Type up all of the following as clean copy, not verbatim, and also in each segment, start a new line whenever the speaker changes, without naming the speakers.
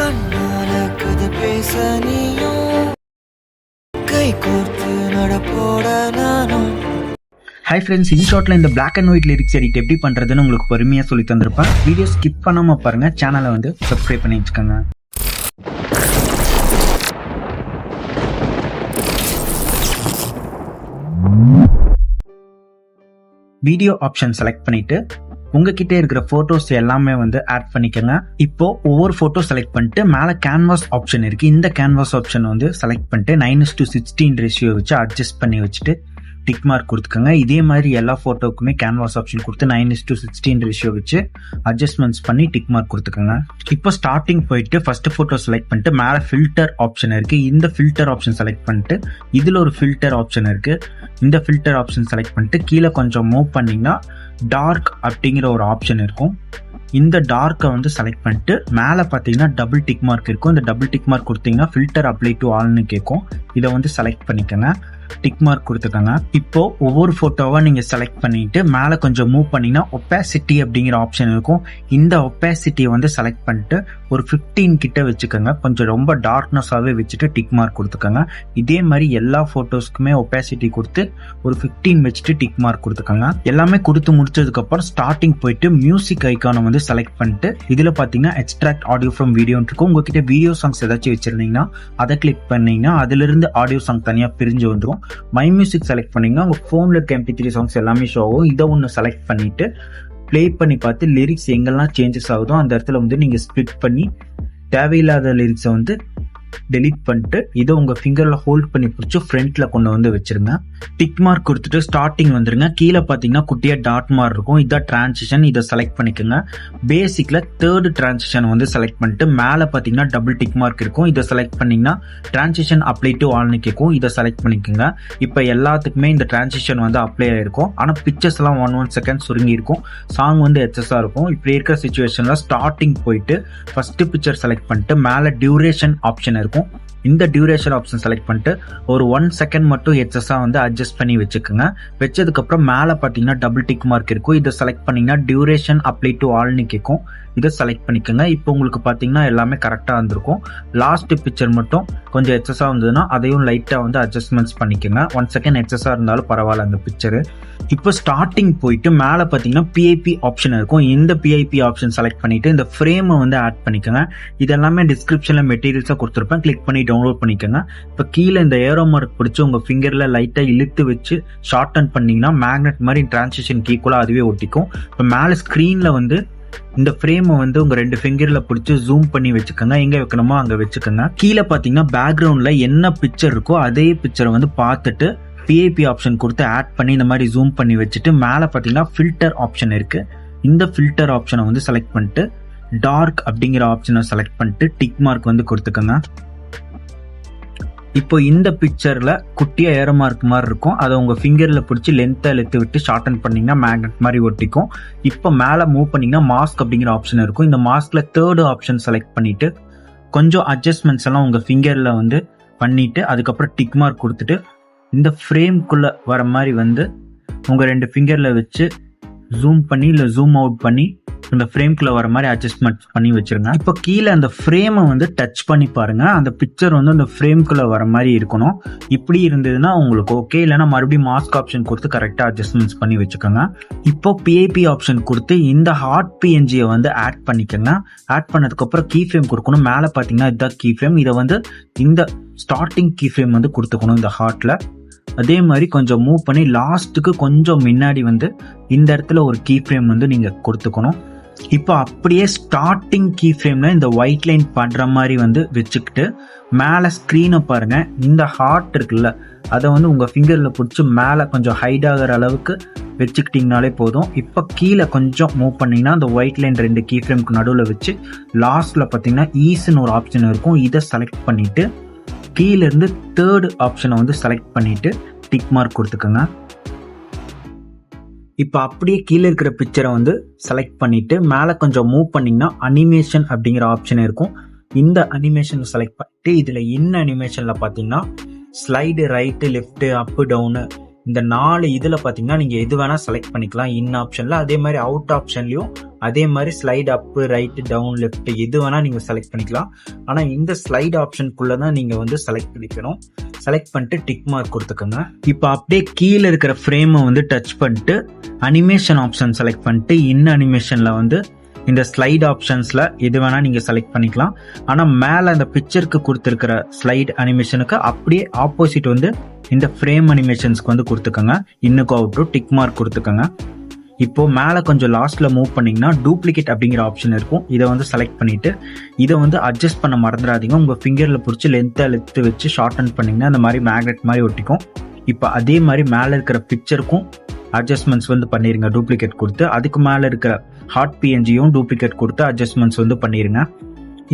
கண்ணால கதை பேச நீயும் கை கோர்த்து நடப்போட நானும்.
ஹாய் ஃப்ரெண்ட்ஸ், இன்ஷார்ட்ல இந்த black and white lyrics edit எப்படி பண்றதுன்னு உங்களுக்கு பொறுமையாக சொல்லி தந்திருப்பேன். வீடியோ ஸ்கிப் பண்ணாம பாருங்க, சேனலை வந்து சப்ஸ்கிரைப் பண்ணி வச்சுக்கோங்க. வீடியோ ஆப்ஷன் செலக்ட் பண்ணிட்டு உங்ககிட்ட இருக்கிற போட்டோஸ் எல்லாமே வந்து ஆட் பண்ணிக்கோங்க. இப்போ ஒவ்வொரு போட்டோ செலக்ட் பண்ணிட்டு மேல கேன்வாஸ் ஆப்ஷன் இருக்கு. இந்த கேன்வாஸ் ஆப்ஷன் வந்து செலக்ட் பண்ணிட்டு 9:16 ரேஷியோ வச்சு அட்ஜஸ்ட் பண்ணி வச்சுட்டு டிக் மார்க் கொடுத்துக்கோங்க. இதே மாதிரி எல்லா போட்டோக்குமே கேன்வாஸ் ஆப்ஷன் கொடுத்து 9:16 ரேஷியோ வச்சு அட்ஜஸ்ட்மெண்ட்ஸ் பண்ணி டிக் மார்க் கொடுத்துக்கோங்க. இப்போ ஸ்டார்டிங் போயிட்டு ஃபர்ஸ்ட் போட்டோ செலக்ட் பண்ணிட்டு மேல ஃபில்டர் ஆப்ஷன் இருக்கு. இந்த ஃபில்டர் ஆப்ஷன் செலக்ட் பண்ணிட்டு இதுல ஒரு ஃபில்டர் ஆப்ஷன் இருக்கு. இந்த ஃபில்டர் ஆப்ஷன் செலக்ட் பண்ணிட்டு கீழே கொஞ்சம் மூவ் பண்ணீங்கன்னா டார்க் அப்படிங்கிற ஒரு ஆப்ஷன் இருக்கும். இந்த டார்க்கை வந்து செலக்ட் பண்ணிட்டு மேலே பார்த்தீங்கன்னா டபுள் டிக் மார்க் இருக்கும். இந்த டபுள் டிக் மார்க் கொடுத்தீங்கன்னா ஃபில்டர் அப்ளை டு ஆல்னு கேட்கும். இதை வந்து செலக்ட் பண்ணிக்கோங்க, டிக் மார்க் கொடுத்துக்கோங்க. இப்போ ஒவ்வொரு போட்டோவா நீங்க செலக்ட் பண்ணிட்டு மேல கொஞ்சம் மூவ் பண்ணீங்கன்னா ஒப்பாசிட்டி அப்படிங்கிற ஆப்ஷன் இருக்கும். இந்த ஒப்பாசிட்டியை வந்து செலக்ட் பண்ணிட்டு ஒரு 15 கிட்ட வச்சுக்கோங்க. கொஞ்சம் ரொம்ப டார்க்னஸாவே வச்சுட்டு டிக் மார்க் கொடுத்துக்கோங்க. இதே மாதிரி எல்லா போட்டோஸ்க்குமே ஒப்பாசிட்டி கொடுத்து ஒரு 15 வச்சுட்டு டிக் மார்க் கொடுத்துக்கோங்க. எல்லாமே கொடுத்து முடிச்சதுக்கு அப்புறம் ஸ்டார்டிங் போயிட்டு மியூசிக் ஐக்கானை வந்து செலக்ட் பண்ணிட்டு இதுல பாத்தீங்கன்னா எக்ஸ்ட்ராக்ட் ஆடியோ ஃப்ரம் வீடியோ இருக்கும். உங்ககிட்ட வீடியோ சாங்ஸ் ஏதாச்சும் வச்சிருந்தீங்கன்னா அதை கிளிக் பண்ணீங்கன்னா அதுல இருந்து ஆடியோ சாங் தனியா பிரிஞ்சு வந்துடும். மை மியூசிக் செலக்ட் பண்ணீங்கன்னா உங்க போன்ல இருக்க MP3 சாங்ஸ் எல்லாமே ஷோ ஆகும். இதை ஒன்று செலக்ட் பண்ணிட்டு பிளே பண்ணி பார்த்து லிரிக்ஸ் எங்கெல்லாம் சேஞ்சஸ் ஆகுதோ அந்த இடத்துல வந்து நீங்க ஸ்பிளிட் பண்ணி தேவையில்லாத லிரிக்ஸை வந்து டெலீட் பண்ணிட்டு இதை உங்க ஃபிங்கர்ல ஹோல்ட் பண்ணி பிடிச்சி ஃப்ரண்ட்ல கொண்டு வந்து வச்சிருங்க. டிக் மார்க் கொடுத்துட்டு ஸ்டார்டிங் வந்துருங்க. கீழே பாத்தீங்கன்னா குட்டியா டாட் மார்க் இருக்கும். இதான் டிரான்சிஷன். இதை செலக்ட் பண்ணிக்கோங்க. பேசிக்ல தேர்ட் டிரான்சிஷன் வந்து செலக்ட் பண்ணிட்டு மேல பாத்தீங்கன்னா டபுள் டிக் மார்க் இருக்கும். இதை செலக்ட் பண்ணீங்கன்னா டிரான்சிஷன் அப்ளை டு ஆல்னு கேட்கும். இதை செலக்ட் பண்ணிக்கோங்க. இப்ப எல்லாத்துக்குமே இந்த டிரான்சிஷன் வந்து அப்ளை ஆயிருக்கும். ஆனா பிக்சர்ஸ் எல்லாம் 1 செகண்ட் சுருங்கி இருக்கும். சாங் வந்து எக்ஸஸா இருக்கும். இப்படி இருக்கிற சிச்சுவேஷன்ல ஸ்டார்டிங் போயிட்டு ஃபர்ஸ்ட் பிக்சர் செலக்ட் பண்ணிட்டு மேல டியூரேஷன் ஆப்ஷன் இருக்கும். இந்த டியூரேஷன் ஆப்ஷன் செலக்ட் பண்ணிட்டு ஒரு 1 செகண்ட் மட்டும் எக்ஸஸா வந்து அட்ஜஸ்ட் பண்ணி வச்சுக்கோங்க. வச்சதுக்கு அப்புறம் மேல பாத்தீங்கன்னா டபுள் டிக் மார்க் இருக்கும். இதை செலக்ட் பண்ணீங்கன்னா டியூரேஷன் அப்ளை டு ஆல்னு கேட்கும். இதை செலக்ட் பண்ணிக்கோங்க. இப்போ உங்களுக்கு பாத்தீங்கன்னா எல்லாமே கரெக்டா வந்திருக்கும். லாஸ்ட் பிக்சர் மட்டும் கொஞ்சம் எக்ஸஸா வந்ததுன்னா அதையும் லைட்டா வந்து அட்ஜஸ்ட்மெண்ட்ஸ் பண்ணிக்கோங்க. 1 செகண்ட் எக்ஸஸா இருந்தாலும் பரவாயில்ல அந்த பிக்சர். இப்போ ஸ்டார்டிங் போயிட்டு மேல பாத்தீங்கன்னா PIP ஆப்ஷன் இருக்கும். இந்த PIP ஆப்ஷன் செலக்ட் பண்ணிட்டு இந்த ஃப்ரேமை வந்து ஆட் பண்ணிக்கோங்க. இதெல்லாமே டிஸ்கிரிப்ஷன்ல மெட்டீரியல்ஸா கொடுத்துருப்பேன், கிளிக் பண்ணி டவுன்லோட் பண்ணிக்கோங்க. இப்போ கீழே இந்த ஏரோ மார்க் பிடிச்சி உங்க ஃபிங்கர்ல லைட்டா இழுத்து வச்சு ஷார்டன் பண்ணீங்கன்னா மேக்னெட் மாதிரி டிரான்சிஷன் ஈக்குவலா அதுவே ஒட்டிக்கும். இப்போ மேல ஸ்கிரீன்ல வந்து இந்த ஃப்ரேமை வந்து உங்க 2 ஃபிங்கர்ல பிடிச்சி ஜூம் பண்ணி வச்சுக்கோங்க. எங்க வைக்கணுமோ அங்க வச்சுக்கோங்க. கீழே பாத்தீங்கன்னா பேக்ரவுண்ட்ல என்ன பிக்சர் இருக்கோ அதே பிக்சரை வந்து பார்த்துட்டு PIP ஆப்ஷன் கொடுத்து ஆட் பண்ணி இந்த மாதிரி ஜூம் பண்ணி வச்சுட்டு மேல பாத்தீங்கன்னா ஃபில்டர் ஆப்ஷன் இருக்கு. இந்த ஃபில்டர் ஆப்ஷனை வந்து செலக்ட் பண்ணிட்டு டார்க் அப்படிங்கிற ஆப்ஷனை செலக்ட் பண்ணிட்டு டிக் மார்க் வந்து கொடுத்துக்கோங்க. இப்போ இந்த பிக்சர்ல குட்டியா ஏரோ மார்க் மாதிரி இருக்கும். அதை உங்க ஃபிங்கர்ல பிடிச்சி லென்த்தா இழுத்து விட்டு ஷார்டன் பண்ணீங்கன்னா மேக்னெட் மாதிரி ஒட்டிக்கும். இப்போ மேல மூவ் பண்ணீங்கன்னா மாஸ்க் அப்படிங்கிற ஆப்ஷன் இருக்கும். இந்த மாஸ்க்ல தேர்ட் ஆப்ஷன் செலக்ட் பண்ணிட்டு கொஞ்சம் அட்ஜஸ்ட்மெண்ட்ஸ் எல்லாம் உங்க ஃபிங்கர்ல வந்து பண்ணிட்டு அதுக்கப்புறம் டிக் மார்க் கொடுத்துட்டு இந்த ஃப்ரேம்குள்ள வர மாதிரி வந்து உங்க 2 ஃபிங்கர்ல வச்சு ஜூம் பண்ணி இல்ல ஜூம் அவுட் பண்ணி இந்த ஃப்ரேம்குள்ள வர மாதிரி அட்ஜஸ்ட்மெண்ட் பண்ணி வச்சிருங்க. இப்போ கீழே அந்த ஃப்ரேமை வந்து டச் பண்ணி பாருங்க. அந்த பிக்சர் வந்து அந்த ஃப்ரேம்குள்ள வர மாதிரி இருக்கணும். இப்படி இருந்ததுன்னா உங்களுக்கு ஓகே. இல்லைன்னா மறுபடியும் மாஸ்க் ஆப்ஷன் கொடுத்து கரெக்டா அட்ஜஸ்ட்மெண்ட்ஸ் பண்ணி வச்சுக்கோங்க. இப்போ PIP ஆப்ஷன் கொடுத்து இந்த ஹார்ட் PNG-யை வந்து ஆட் பண்ணிக்கோங்க. ஆட் பண்ணதுக்கு அப்புறம் கீ ஃப்ரேம் கொடுக்கணும். மேல பாத்தீங்கன்னா இதுதான் கீ ஃப்ரேம். இதை வந்து இந்த ஸ்டார்டிங் கீ ஃப்ரேம் வந்து கொடுத்துக்கணும் இந்த ஹார்ட்ல. அதே மாதிரி கொஞ்சம் மூவ் பண்ணி லாஸ்ட்டுக்கு கொஞ்சம் முன்னாடி வந்து இந்த இடத்துல ஒரு கீ ஃப்ரேம் வந்து நீங்க கொடுத்துக்கணும். இப்போ அப்படியே ஸ்டார்டிங் கீ ஃப்ரேம்ல இந்த ஒயிட் லைன் பண்ற மாதிரி வந்து வச்சுக்கிட்டு மேல ஸ்கிரீனை பாருங்க. இந்த ஹார்ட் இருக்குல்ல அதை வந்து உங்க ஃபிங்கர்ல பிடிச்சி மேல கொஞ்சம் ஹைட் ஆகிற அளவுக்கு வச்சுக்கிட்டீங்கனாலே போதும். இப்போ கீழே கொஞ்சம் மூவ் பண்ணீங்கன்னா அந்த ஒயிட் லைன் 2 கீ ஃப்ரேம்க்கு நடுவில் வச்சு லாஸ்ட்ல பாத்தீங்கன்னா ஈஸ்ன்னு ஒரு ஆப்ஷன் இருக்கும். இதை செலக்ட் பண்ணிட்டு கீழ இருந்து தேர்ட் ஆப்ஷனை வந்து செலக்ட் பண்ணிட்டு டிக் மார்க் கொடுத்துக்கோங்க. இப்போ அப்படியே கீழே இருக்கிற பிக்சரை வந்து செலக்ட் பண்ணிட்டு மேல கொஞ்சம் மூவ் பண்ணீங்கன்னா அனிமேஷன் அப்படிங்கிற ஆப்ஷன் இருக்கும். இந்த அனிமேஷன் செலக்ட் பண்ணிட்டு இதுல என்ன அனிமேஷன்ல பாத்தீங்கன்னா ஸ்லைடு ரைட்டு லெஃப்ட் அப்பு டவுனு இந்த 4 இதில் பார்த்தீங்கன்னா நீங்கள் எது வேணால் செலக்ட் பண்ணிக்கலாம் இன் ஆப்ஷனில். அதே மாதிரி அவுட் ஆப்ஷன்லையும் அதே மாதிரி ஸ்லைட் அப்பு ரைட்டு டவுன் லெஃப்ட் எது வேணால் நீங்கள் செலக்ட் பண்ணிக்கலாம். ஆனால் இந்த ஸ்லைட் ஆப்ஷனுக்குள்ளே தான் நீங்கள் வந்து செலக்ட் பண்ணிக்கணும். செலக்ட் பண்ணிட்டு டிக் மார்க் கொடுத்துக்கோங்க. இப்போ அப்படியே கீழே இருக்கிற ஃப்ரேமை வந்து டச் பண்ணிட்டு அனிமேஷன் ஆப்ஷன் செலக்ட் பண்ணிட்டு இன் அனிமேஷனில் வந்து இந்த ஸ்லைட் ஆப்ஷன்ஸில் எது வேணால் நீங்கள் செலக்ட் பண்ணிக்கலாம். ஆனால் மேலே அந்த பிக்சருக்கு கொடுத்துருக்கிற ஸ்லைட் அனிமேஷனுக்கு அப்படியே ஆப்போசிட் வந்து இந்த ஃப்ரேம் அனிமேஷன்ஸ்க்கு வந்து கொடுத்துக்கோங்க. இன்னுக்கு அவுட்ரு டிக் மார்க் கொடுத்துக்கோங்க. இப்போ மேலே கொஞ்சம் லாஸ்ட்டில் மூவ் பண்ணிங்கன்னா டூப்ளிகேட் அப்படிங்கிற ஆப்ஷன் இருக்கும். இதை வந்து செலக்ட் பண்ணிவிட்டு இதை வந்து அட்ஜஸ்ட் பண்ண மறந்துடாதீங்க. உங்கள் ஃபிங்கரில் பிடிச்சி லென்த்து வச்சு ஷார்டன் பண்ணிங்கன்னா அந்த மாதிரி மேக்னெட் மாதிரி ஒட்டிக்கும். இப்போ அதே மாதிரி மேலே இருக்கிற பிக்சருக்கும் அட்ஜஸ்ட்மெண்ட்ஸ் வந்து பண்ணிடுங்க டூப்ளிகேட் கொடுத்து. அதுக்கு மேலே இருக்கிற ஹாட் பிஎன்ஜியும் டூப்ளிகேட் கொடுத்து அட்ஜஸ்ட்மெண்ட்ஸ் வந்து பண்ணிடுங்க.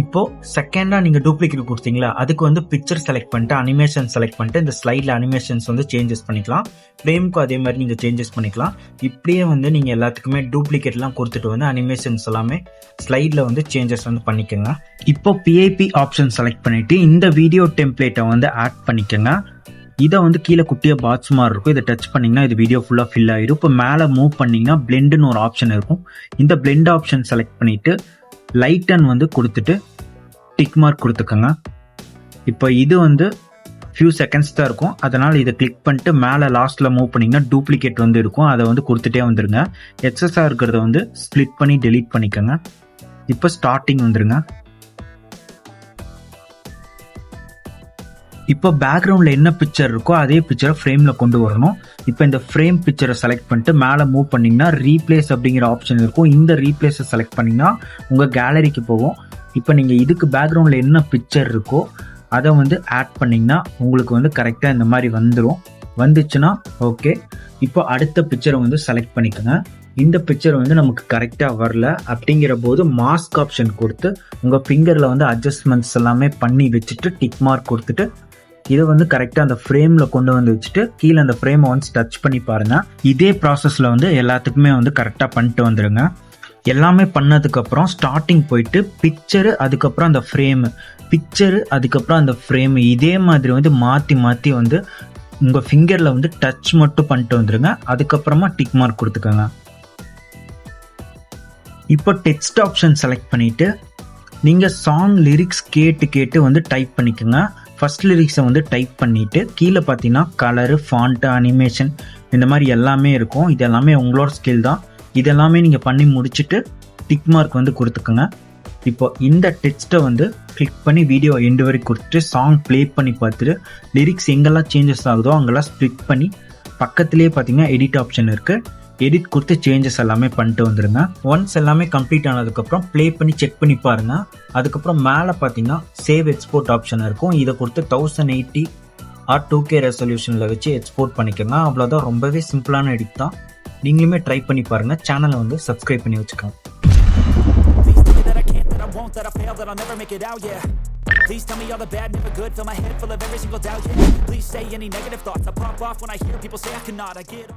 இப்போ செகண்டாக நீங்கள் டூப்ளிகேட் கொடுத்தீங்களா, அதுக்கு வந்து பிக்சர் செலக்ட் பண்ணிட்டு அனிமேஷன் செலக்ட் பண்ணிட்டு இந்த ஸ்லைடில் அனிமேஷன்ஸ் வந்து சேஞ்சஸ் பண்ணிக்கலாம். ஃப்ரேமுக்கும் அதே மாதிரி நீங்கள் சேஞ்சஸ் பண்ணிக்கலாம். இப்படியே வந்து நீங்கள் எல்லாத்துக்குமே டூப்ளிகேட்லாம் கொடுத்துட்டு வந்து அனிமேஷன்ஸ் எல்லாமே ஸ்லைடில் வந்து சேஞ்சஸ் வந்து பண்ணிக்கோங்க. இப்போ பிஐபி ஆப்ஷன் செலக்ட் பண்ணிவிட்டு இந்த வீடியோ டெம்ப்ளேட்டை வந்து ஆட் பண்ணிக்கோங்க. இதை வந்து கீழே குட்டியாக பாட்ஸ் மாதிரி இருக்கும். இதை டச் பண்ணிங்கன்னா இது வீடியோ ஃபுல்லாக ஃபில் ஆகிடும். இப்போ மேலே மூவ் பண்ணிங்கன்னா பிளெண்டுன்னு ஒரு ஆப்ஷன் இருக்கும். இந்த பிளெண்ட் ஆப்ஷன் செலக்ட் பண்ணிவிட்டு லைட்டன் வந்து கொடுத்துட்டு டிக் மார்க் கொடுத்துக்கோங்க. இப்போ இது வந்து ஃபியூ செகண்ட்ஸ் தான் இருக்கும். அதனால் இதை கிளிக் பண்ணிட்டு மேலே லாஸ்ட்டில் மூவ் பண்ணிங்கன்னா டூப்ளிகேட் வந்து இருக்கும். அதை வந்து கொடுத்துட்டே வந்துடுங்க. எக்ஸஸாக இருக்கிறத வந்து ஸ்ப்ளிட் பண்ணி டெலீட் பண்ணிக்கோங்க. இப்போ ஸ்டார்டிங் வந்துடுங்க. இப்போ பேக்ரவுண்டில் என்ன பிக்சர் இருக்கோ அதே பிக்சரை ஃப்ரேமில் கொண்டு வரணும். இப்போ இந்த ஃப்ரேம் பிக்சரை செலக்ட் பண்ணிட்டு மேலே மூவ் பண்ணிங்கன்னா ரீப்ளேஸ் அப்படிங்கிற ஆப்ஷன் இருக்கும். இந்த ரீப்ளேஸை செலக்ட் பண்ணிங்கன்னா உங்கள் கேலரிக்கு போகும். இப்போ நீங்கள் இதுக்கு பேக்ரவுண்டில் என்ன பிக்சர் இருக்கோ அதை வந்து ஆட் பண்ணிங்கன்னா உங்களுக்கு வந்து கரெக்டாக இந்த மாதிரி வந்துச்சுன்னா ஓகே. இப்போ அடுத்த பிக்சரை வந்து செலக்ட் பண்ணிக்கோங்க. இந்த பிக்சர் வந்து நமக்கு கரெக்டாக வரல அப்படிங்கிற போது மாஸ்க் ஆப்ஷன் கொடுத்து உங்கள் ஃபிங்கரில் வந்து அட்ஜஸ்ட்மெண்ட்ஸ் எல்லாமே பண்ணி வச்சுட்டு டிக் மார்க் கொடுத்துட்டு இதை வந்து கரெக்டாக அந்த ஃப்ரேமில் கொண்டு வந்து வச்சுட்டு கீழே அந்த ஃப்ரேமை ஒன்ஸ் டச் பண்ணி பாருங்கள். இதே ப்ராசஸில் வந்து எல்லாத்துக்குமே வந்து கரெக்டாக பண்ணிட்டு வந்துடுங்க. எல்லாமே பண்ணதுக்கப்புறம் ஸ்டார்டிங் போயிட்டு பிக்சரு அதுக்கப்புறம் அந்த ஃப்ரேமு பிக்சரு அதுக்கப்புறம் அந்த ஃப்ரேமு இதே மாதிரி வந்து மாற்றி வந்து உங்கள் ஃபிங்கரில் வந்து டச் மட்டும் பண்ணிட்டு வந்துடுங்க. அதுக்கப்புறமா டிக் மார்க் கொடுத்துக்கோங்க. இப்போ டெக்ஸ்ட் ஆப்ஷன் செலக்ட் பண்ணிவிட்டு நீங்கள் சாங் லிரிக்ஸ் கேட்டு வந்து டைப் பண்ணிக்கோங்க. ஃபர்ஸ்ட் லிரிக்ஸை வந்து டைப் பண்ணிவிட்டு கீழே பார்த்தீங்கன்னா கலரு ஃபாண்ட்டு அனிமேஷன் இந்த மாதிரி எல்லாமே இருக்கும். இது எல்லாமே உங்களோட ஸ்கில் தான். இதெல்லாமே நீங்கள் பண்ணி முடிச்சுட்டு டிக் மார்க் வந்து கொடுத்துக்கோங்க. இப்போ இந்த டெக்ஸ்ட்டை வந்து கிளிக் பண்ணி வீடியோ எண்டு வரைக்கும் கொடுத்துட்டு சாங் ப்ளே பண்ணி பார்த்துட்டு லிரிக்ஸ் எங்கெல்லாம் சேஞ்சஸ் ஆகுதோ அங்கெல்லாம் ஸ்ப்ளிட் பண்ணி பக்கத்துலேயே பார்த்தீங்கன்னா எடிட் ஆப்ஷன் இருக்குது. எடிட் கொடுத்து சேஞ்சஸ் எல்லாமே பண்ணிட்டு வந்துடுங்க. ஒன்ஸ் எல்லாமே கம்ப்ளீட் ஆனதுக்கப்புறம் ப்ளே பண்ணி செக் பண்ணி பாருங்கள். அதுக்கப்புறம் மேலே பார்த்தீங்கன்னா சேவ் எக்ஸ்போர்ட் ஆப்ஷன் இருக்கும். இதை கொடுத்து 1080 ஆர் 2K ரெசல்யூஷனில் வச்சு எக்ஸ்போர்ட் பண்ணிக்கோங்க. அவ்வளோதான். ரொம்பவே சிம்பிளான எடிட் தான். நீங்களுமே ட்ரை பண்ணி பாருங்கள். சேனலை வந்து சப்ஸ்கிரைப் பண்ணி வச்சுக்கோங்க. Please tell me all the bad, never good. Fill my head full of every single doubt, yeah. Please say any negative thoughts. I pop off when I hear people say I cannot. I get